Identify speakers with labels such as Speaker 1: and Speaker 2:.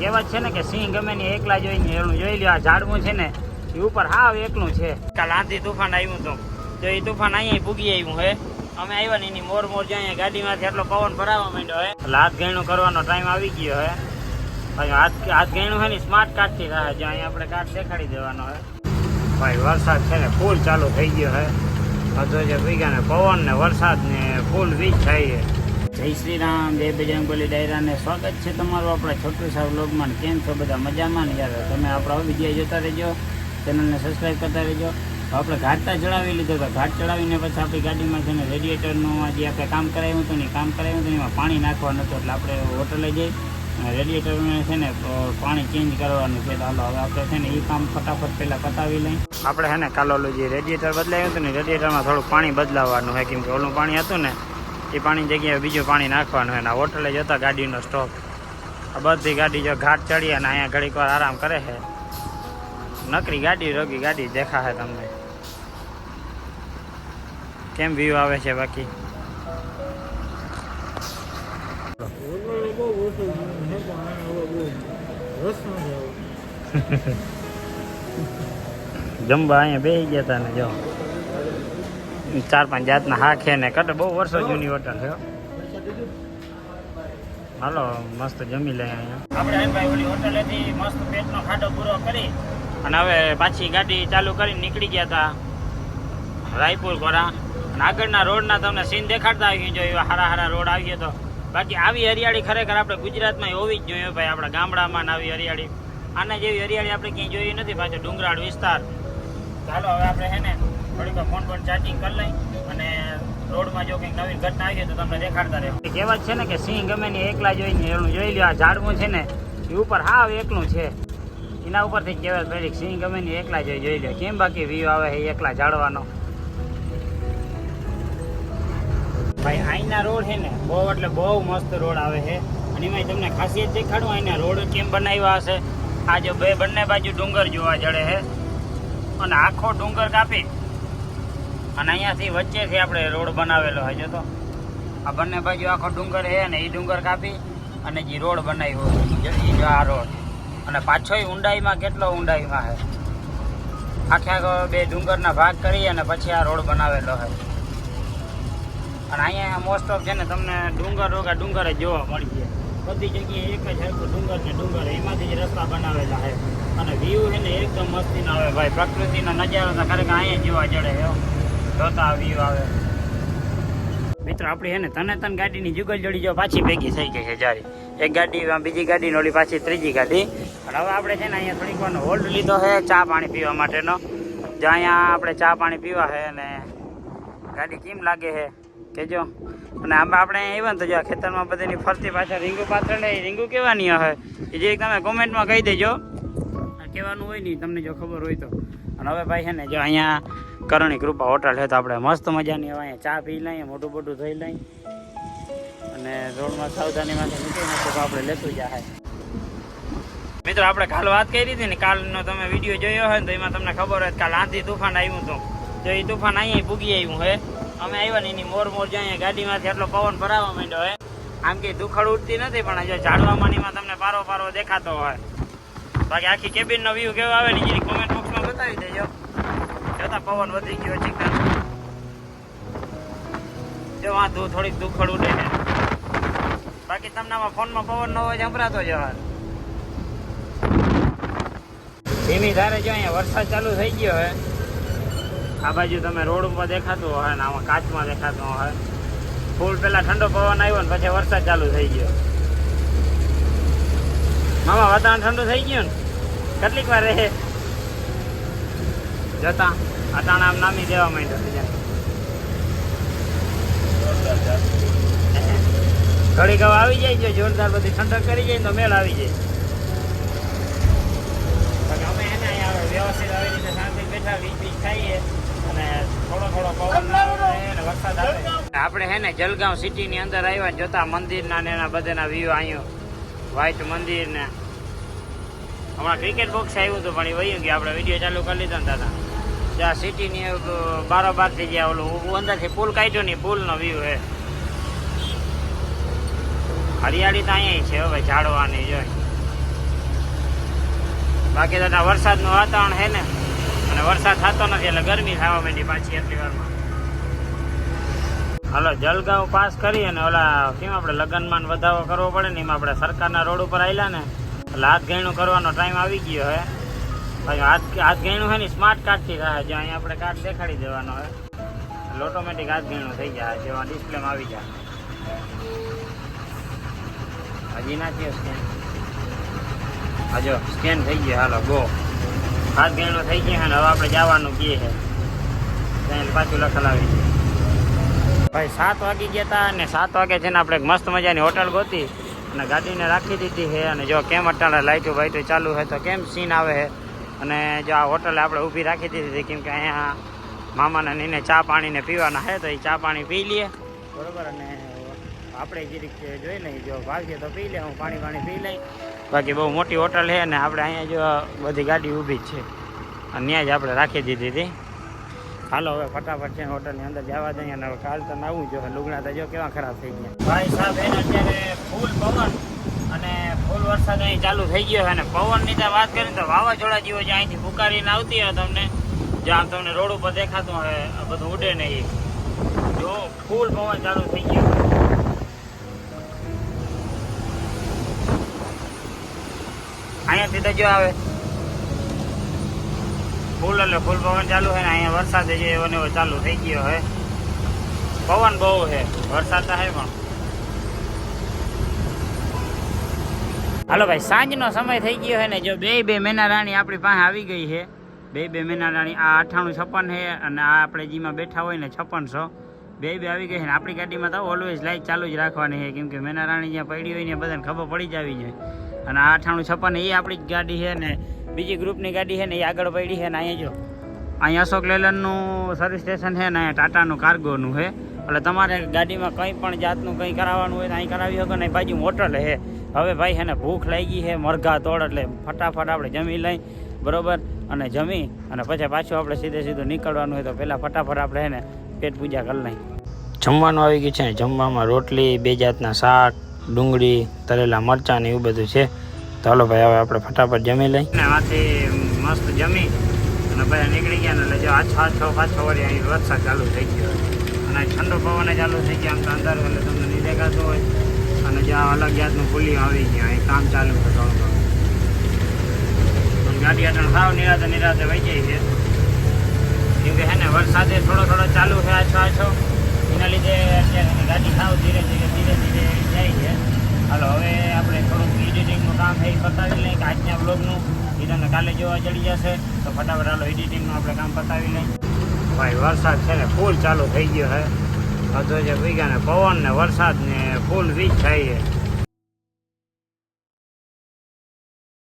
Speaker 1: કહેવત છે ને કે સિંહ ગમે ને એકલા જોઈને એનું જોઈ લ્યો. આ ઝાડવું છે ને એ ઉપર હાવ એકલું છે. કાલ આંધી તુફાન આવ્યું હતું તો એ તુફાન અહીંયા પૂગી આવ્યું હે. અમે આવ્યા ને એની મોર મોર જાય ગાડીમાંથી એટલો પવન ભરાવા માંડ્યો હે. એટલે હાથ ગયણું કરવાનો ટાઈમ આવી ગયો હે. હાથ ગયણું હે ને સ્માર્ટ કાર્ડથી થાય જ્યાં અહીંયા આપણે કાર્ડ દેખાડી દેવાનો હે. ભાઈ વરસાદ છે ને ફૂલ ચાલુ થઈ ગયો હે. અધો જે ભીગા ને પવન ને વરસાદ ને ફૂલ વીજ થાય છે. જય શ્રી રામ, જય બજરંગબલી ડાયરાને સ્વાગત છે તમારું આપણા છોટુ સાહેબ વ્લોગમાં. કેમ છો બધા મજામાં ને યાર? તમે આપણા વિડીયો જોતા રહેજો, ચેનલને સબસ્ક્રાઈબ કરતા રહેજો. આપણે ઘાટતા ચડાવી લીધો તો ઘાટ ચડાવીને પછી આપણી ગાડીમાં છે ને રેડિએટરનું જે આપણે કામ કરાવ્યું હતું ને કામ કરાવ્યું હતું એમાં પાણી નાખવાનું હતું. એટલે આપણે હોટલે જઈ રેડિએટરને છે ને પાણી ચેન્જ કરવાનું છે. તો હાલો હવે આપણે છે ને એ કામ ફટાફટ પહેલાં પતાવી લઈ. આપણે છે ને કાલ ઓલું જે રેડિએટર બદલાયું હતું ને રેડિએટરમાં થોડુંક પાણી બદલાવવાનું છે. કેમ કે ઓલું પાણી હતું ને એ પાણી જગ્યાએ બીજું પાણી નાખવાનું હોય. ને હોટલે જતા ગાડીનો સ્ટોક આ બધી ગાડી જો ઘાટ ચડી અને અહીંયા ઘડીક વાર આરામ કરે છે. નકરી ગાડી રોગી ગાડી દેખાશે તમને. કેમ વ્યૂ આવે છે બાકી? જમવા અહીંયા બેસી ગયા હતા ને જો 4-5 જાતના હાખે ને કટે. બહુ વર્ષો જૂની હોટલ છે. હાલો મસ્ત જમી લઈએ અહીંયા. આપણે ભાઈ ઓલી હોટલેથી મસ્ત પેટનો ખાડો પૂરો કરી અને હવે પાછી ગાડી ચાલુ કરીને નીકળી ગયા હતા રાયપુર કોરા. અને આગળના રોડના તમને સીન દેખાડતા આવી જો એવા હારા હારા રોડ આવીએ તો. બાકી આવી હરિયાળી ખરેખર આપણે ગુજરાતમાં હોવી જ જોઈએ ભાઈ. આપણા ગામડામાં આવી હરિયાળી, આના જેવી હરિયાળી આપણે ક્યાંય જોઈ નથી. પાછો ડુંગરાળ વિસ્તાર. ચાલો હવે આપણે છે ને થોડીક ફોન પર ચાર્જિંગ કરી લઈ અને રોડમાં જો કંઈક નવીન ઘટના આવી તો તમને દેખાડતા રહે. કહેવત છે ને કે સિંહ ગમે ને એકલા જોઈને એનું જોઈ લ્યો. આ ઝાડવું છે ને એ ઉપર હાવ એકલું છે. એના ઉપરથી કહેવત ભાઈ સિંહ ગમે ને એકલા જોઈ લ્યો. કેમ બાકી વ્યૂ આવે છે એકલા ઝાડવાનો. ભાઈ અહીંના રોડ છે ને બહુ એટલે બહુ મસ્ત રોડ આવે છે. અને એમાં તમને ખાસિયત દેખાડું અહીંના રોડ કેમ બનાવ્યા હશે. આ જો બંને બાજુ ડુંગર જોવા જડે છે અને આખો ડુંગર કાપી અને અહીંયાથી વચ્ચેથી આપણે રોડ બનાવેલો હોય. જો તો આ બંને બાજુ આખો ડુંગર છે અને એ ડુંગર કાપી અને જે રોડ બનાવ્યો એ જો આ રોડ. અને પાછોય ઊંડાઈમાં કેટલો ઊંડાઈમાં છે. આખે આખો 2 ડુંગરના ભાગ કરી અને પછી આ રોડ બનાવેલો હોય. અને અહીંયા મોસ્ટ ઓફ છે ને તમને ડુંગર રોગા ડુંગર જ જોવા મળી જાય. બધી જગ્યાએ એક જ હરખું ડુંગર ને ડુંગર એમાંથી જ રસ્તા બનાવેલા છે. અને વ્યૂ છે ને એકદમ મસ્તીનો આવે ભાઈ. પ્રકૃતિનો નજારો તો ખરેખર અહીંયા જોવા જડે છે. જોતા વ્યૂ આવે. મિત્રો આપણી છે ને તને ગાડીની જુગલ જોડી જો પાછી ભેગી થઈ ગઈ છે. જારી એક ગાડી બીજી ગાડી ઓલી પાછી ત્રીજી ગાડી. અને હવે આપણે છે ને અહીંયા થોડીક વાર હોલ્ડ લીધો છે ચા પાણી પીવા માટેનો. જો અહીંયા આપણે ચા પાણી પીવા છે અને ગાડી કેમ લાગે છે કેજો. અને આમાં આપણે આવ્યા ને તો જો ખેતરમાં બધાની ફરતી પાછળ રીંગુ પાથરેલ એ રીંગુ કેવાની હોય એ જે તમે કોમેન્ટમાં કહી દેજો. કહેવાનું હોય નહીં તમને જો ખબર હોય તો. અને હવે ભાઈ છે ને જો અહીંયા કરણી કૃપા હોટલ છે તો આપણે મસ્ત મજાની હવે અહીંયા ચા પી લઈએ, મોટું મોટું ધોઈ લઈએ અને રોડમાં સાવધાનીમાંથી નીકળી નાખો તો આપણે લેતું જાય. મિત્રો આપણે કાલ વાત કરી હતી ને, કાલનો તમે વિડીયો જોયો હોય ને તો એમાં તમને ખબર હોય કાલ આંધી તુફાન આવ્યું હતું. તો એ તુફાન અહીંયા પૂગી આવ્યું હે. અમે આવ્યા ને એની મોર જાય ગાડીમાંથી એટલો પવન ભરાવા માંડ્યો હોય. આમ કે દુખડ ઉડતી નથી પણ જો ઝાડવામાં એમાં તમને પારો પારો દેખાતો હોય. બાકી આખી કેબિનનો વ્યૂ કેવો આવે ને જેની કોમેન્ટ બોક્સમાં બતાવી દેજો. જોતા પવન વધી ગયો ચિકન. જો વાંધો થોડીક દુખડ ઉડે છે. બાકી તમને આમાં ફોનમાં પવન ન હોય સંભળાતો જ હોય. ધીમી ધારે જો અહીંયા વરસાદ ચાલુ થઈ ગયો હોય. આ બાજુ તમે રોડ ઉપર દેખાતું હોય ને આમાં કાચમાં દેખાતું હોય. ફૂલ પેલા ઠંડો પવન આવ્યો ને પછી વરસાદ ચાલુ થઈ ગયો. મામા વાતાવરણ ઠંડુ થઈ ગયું ને કેટલીક વાર રહે જતા અટાણા આમ નામી દેવા માંડ્યો. ઘડીક હવે આવી જાય છે જોરદાર બધી ઠંડક કરી જાય તો મેળ આવી જાય. અમે એને અહીંયા વ્યવસ્થિત આવી રીતે શાંતિ બેઠા વીજ ખાઈએ અને થોડો થોડો પવન અને વરસાદ આવે. આપણે હે ને જલગાંવ સિટીની અંદર આવ્યા જોતા મંદિરના ને એના બધાના વ્યૂ અહીંયા વ્હાઈટ મંદિર ને હમણાં ક્રિકેટ બોક્સ આવ્યું હતું પણ એ વયું ગયું. આપણે વિડીયો ચાલુ કરી લીધો ને દાદા જ્યાં સિટીની બારોબારથી જ્યાં ઓલું અંદરથી પુલ કાઢ્યો ને પુલનો વ્યૂ હે. હરિયાળી તો અહીંયા છે હવે ઝાડવાની જોઈ. બાકી તો ત્યાં વરસાદનું વાતાવરણ છે ને, અને વરસાદ થતો નથી એટલે ગરમી થવા માંડી પાછી એટલી વારમાં. હાલો જલગાંવ પાસ કરી અને ઓલા કેમ આપણે લગ્નમાં વધાવો કરવો પડે ને, એમાં આપણે સરકારના રોડ ઉપર આવેલા ને એટલે હાથ ગયણું કરવાનો ટાઈમ આવી ગયો હે. હાથ ગયણું છે ને સ્માર્ટ કાર્ડથી થાય, જો અહીંયા આપણે કાર્ડ દેખાડી દેવાનો હોય એટલે ઓટોમેટિક હાથ ગયણું થઈ જાય, જેવા ડિસ્પ્લેમાં આવી જાય. હજી ના થયો સ્કેન, હા જો સ્કેન થઈ ગયો. હાલો ગો, હાથ ગયણું થઈ ગયા ને હવે આપણે જવાનું કીએ છે ત્યાં પાછું લખેલ આવી ગયું. ભાઈ 7 વાગી ગયા હતા અને 7 વાગે છે ને આપણે એક મસ્ત મજાની હોટલ ગોતી અને ગાડીને રાખી દીધી છે. અને જો કેમ અટાણે લાઇટો બાઇટો ચાલુ છે તો કેમ સીન આવે છે. અને જો આ હોટલે આપણે ઊભી રાખી દીધી હતી કેમ કે અહીંયા મામાને નીને ચા પાણીને પીવાના છે તો એ ચા પાણી પી લઈએ બરોબર. અને આપણે જરીક જોઈ લઈએ, જો ભાગીએ તો પી લે, હું પાણી પી લઈ. બાકી બહુ મોટી હોટલ છે અને આપણે અહીંયા જો બધી ગાડી ઊભી જ છે અને ત્યાં જ આપણે રાખી દીધી હતી. હાલો હવે ફટાફટ છે હોટલની અંદર જવા દઈએ અને હવે કાલ તો આવું જો લુગડા તો જો કેવા ખરાબ થઈ ગયા. ભાઈ સાહેબ એને અત્યારે ફૂલ પવન અને ફૂલ વરસાદ અહીં ચાલુ થઈ ગયો છે. અને પવનની તો વાત કરીએ તો વાવાઝોડા જેવો જે અહીંથી પુકારીને આવતી હોય તમને, જો આમ તમને રોડ ઉપર દેખાતું હોય બધું ઉડે નહીં, જો ફૂલ પવન ચાલુ થઈ ગયો. અહીંયાથી તો જો આવે ફૂલ એટલે ફૂલ પવન ચાલુ છે ને અહીંયા વરસાદ જે એવો ને એવો ચાલુ થઈ ગયો છે. પવન બહુ છે, વરસાદ તો છે પણ. હાલો ભાઈ સાંજનો સમય થઈ ગયો છે ને, જો બે મેના રાણી આપણી પાસે આવી ગઈ છે. બે મેના રાણી, આ 9856 છે અને આ આપણે જેમાં બેઠા હોય ને 5600, બે આવી ગઈ છે ને. આપણી ગાડીમાં તો ઓલવેઝ લાઇટ ચાલુ જ રાખવાની છે કેમ કે મેના રાણી જ્યાં પડી હોય ને બધાને ખબર પડી જ આવી જાય. અને આ 9856 એ આપણી જ ગાડી છે ને બીજી ગ્રુપની ગાડી છે ને એ આગળ પડી છે. ને અહીંયા જો અહીંયા અશોક લેલનનું સર્વિસ સ્ટેશન છે ને અહીંયા ટાટાનું કાર્ગોનું છે એટલે તમારે ગાડીમાં કંઈ પણ જાતનું કંઈ કરાવવાનું હોય તો અહીં કરાવી શકો ને. બાજુ હોટલ છે. હવે ભાઈ છે ને ભૂખ લાગી છે મરઘા તોડ એટલે ફટાફટ આપણે જમી લઈ બરોબર. અને જમી અને પછી પાછું આપણે સીધું નીકળવાનું હોય તો પહેલાં ફટાફટ આપણે છે ને પેટ પૂજા કરી લઈ. જમવાનું આવી ગયું છે ને, જમવામાં રોટલી, 2 જાતના શાક, ડુંગળી, તરેલા મરચાં ને એવું બધું છે. તો હાલો ભાઈ હવે આપણે ફટાફટ જમી લઈ ને આથી મસ્ત જમી અને પછી નીકળી ગયા ને એટલે જો આછો પાછો વળી અહીં વરસાદ ચાલુ થઈ ગયો અને ઠંડો પવન ચાલુ થઈ ગયા. આમ તો અંદર એટલે તમને નહીં દેખાતું હોય. અને જો અલગ જાતનું પુલિયું આવી ગયું, અહીં કામ ચાલુ છે થોડું. ગાડી અટણ સાવ નિરાતે વહી જાય છે કેમ કે હે ને વરસાદે થોડો ચાલુ છે આછો એના લીધે અત્યારે ગાડી સાવ ધીરે ધીરે જાય છે. હાલો હવે આપણે થોડુંક એડિટિંગનું કામ છે એ પતાવી લઈએ કે આજના બ્લોગનું એ તમને કાલે જોવા ચડી જશે તો ફટાફટ હાલો એડિટિંગનું આપણે કામ પતાવી લઈએ. ભાઈ વરસાદ છે ને ફૂલ ચાલુ થઈ ગયો છે. અધો જે ભીગા ને પવન ને વરસાદ ને ફૂલ વીજ થાય છે.